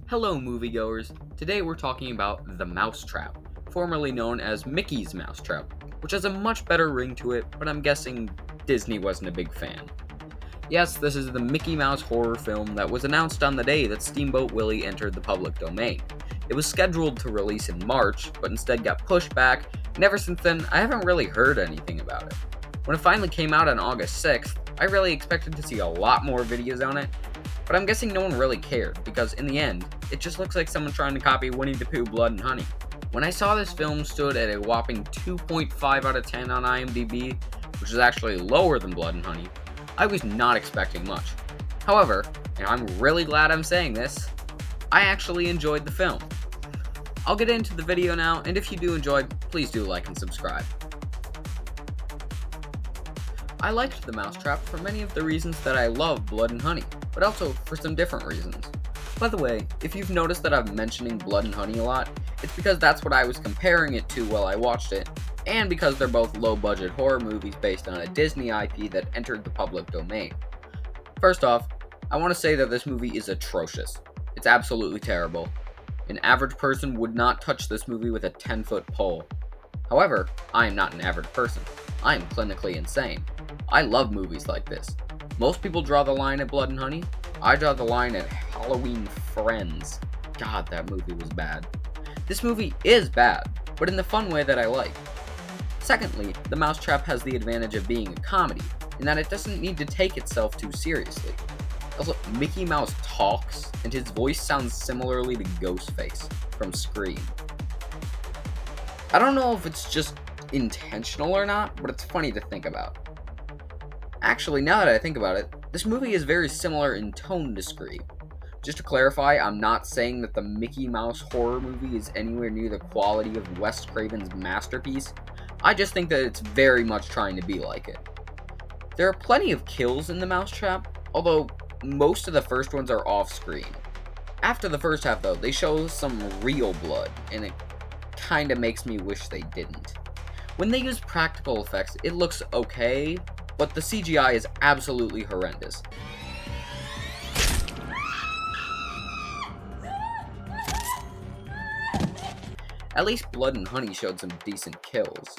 Hello, moviegoers. Today we're talking about The Mousetrap, formerly known as Mickey's Mousetrap, which has a much better ring to it, but I'm guessing Disney wasn't a big fan. Yes, this is the Mickey Mouse horror film that was announced on the day that Steamboat Willie entered the public domain. It was scheduled to release in March, but instead got pushed back, and ever since then, I haven't really heard anything about it. When it finally came out on August 6th, I really expected to see a lot more videos on it, but I'm guessing no one really cared, because in the end, it just looks like someone trying to copy Winnie the Pooh Blood and Honey. When I saw this film stood at a whopping 2.5 out of 10 on IMDb, which is actually lower than Blood and Honey, I was not expecting much. However, and I'm really glad I'm saying this, I actually enjoyed the film. I'll get into the video now, and if you do enjoy, please do like and subscribe. I liked The Mousetrap for many of the reasons that I love Blood and Honey, but also for some different reasons. By the way, if you've noticed that I'm mentioning Blood and Honey a lot, it's because that's what I was comparing it to while I watched it, and because they're both low-budget horror movies based on a Disney IP that entered the public domain. First off, I want to say that this movie is atrocious. It's absolutely terrible. An average person would not touch this movie with a 10-foot pole. However, I am not an average person. I am clinically insane. I love movies like this. Most people draw the line at Blood and Honey. I draw the line at Halloween Friends. God, that movie was bad. This movie is bad, but in the fun way that I like. Secondly, The Mousetrap has the advantage of being a comedy, in that it doesn't need to take itself too seriously. Also, Mickey Mouse talks, and his voice sounds similarly to Ghostface from Scream. I don't know if it's just intentional or not, but it's funny to think about. Actually, now that I think about it, this movie is very similar in tone to Scream. Just to clarify, I'm not saying that the Mickey Mouse horror movie is anywhere near the quality of Wes Craven's masterpiece. I just think that it's very much trying to be like it. There are plenty of kills in The Mousetrap, although most of the first ones are off-screen. After the first half, though, they show some real blood, and it kinda makes me wish they didn't. When they use practical effects, it looks okay, but the CGI is absolutely horrendous. At least Blood and Honey showed some decent kills.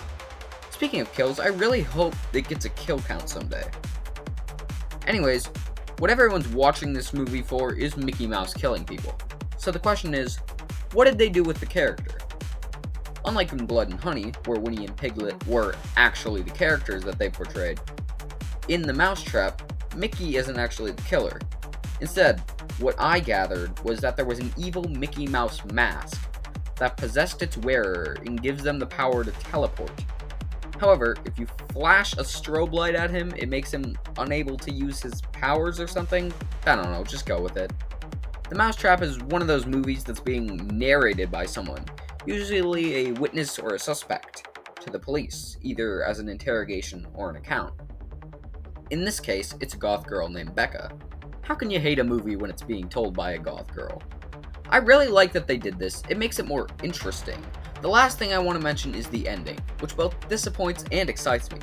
Speaking of kills, I really hope it gets a kill count someday. Anyways, what everyone's watching this movie for is Mickey Mouse killing people. So the question is, what did they do with the character? Unlike in Blood and Honey, where Winnie and Piglet were actually the characters that they portrayed, in The Mousetrap, Mickey isn't actually the killer. Instead, what I gathered was that there was an evil Mickey Mouse mask that possessed its wearer and gives them the power to teleport. However, if you flash a strobe light at him, it makes him unable to use his powers or something? I don't know, just go with it. The Mousetrap is one of those movies that's being narrated by someone, usually a witness or a suspect, to the police, either as an interrogation or an account. In this case, it's a goth girl named Becca. How can you hate a movie when it's being told by a goth girl? I really like that they did this. It makes it more interesting. The last thing I want to mention is the ending, which both disappoints and excites me.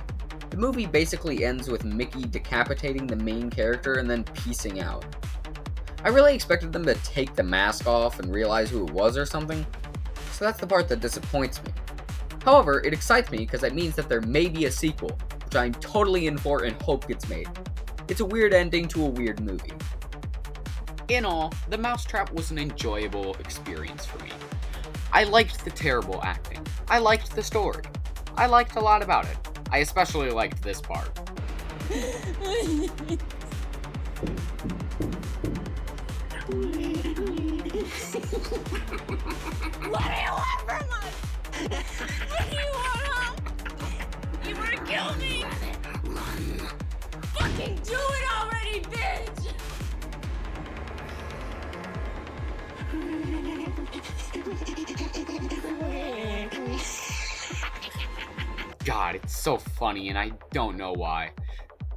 The movie basically ends with Mickey decapitating the main character and then peacing out. I really expected them to take the mask off and realize who it was or something, so that's the part that disappoints me. However, it excites me because it means that there may be a sequel, which I'm totally in for and hope gets made. It's a weird ending to a weird movie. In all, The Mousetrap was an enjoyable experience for me. I liked the terrible acting. I liked the story. I liked a lot about it. I especially liked this part. What do you want from us? What do you want, huh? You wanna kill me? Run. Fucking do it already, bitch! God, it's so funny, and I don't know why.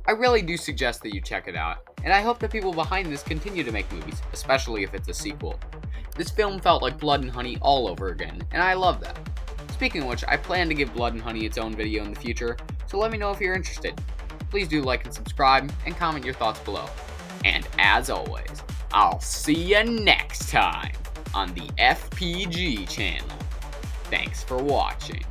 I really do suggest that you check it out, and I hope the people behind this continue to make movies, especially if it's a sequel. This film felt like Blood and Honey all over again, and I love that. Speaking of which, I plan to give Blood and Honey its own video in the future, so let me know if you're interested. Please do like and subscribe, and comment your thoughts below. And as always, I'll see you next time on the FPG channel. Thanks for watching.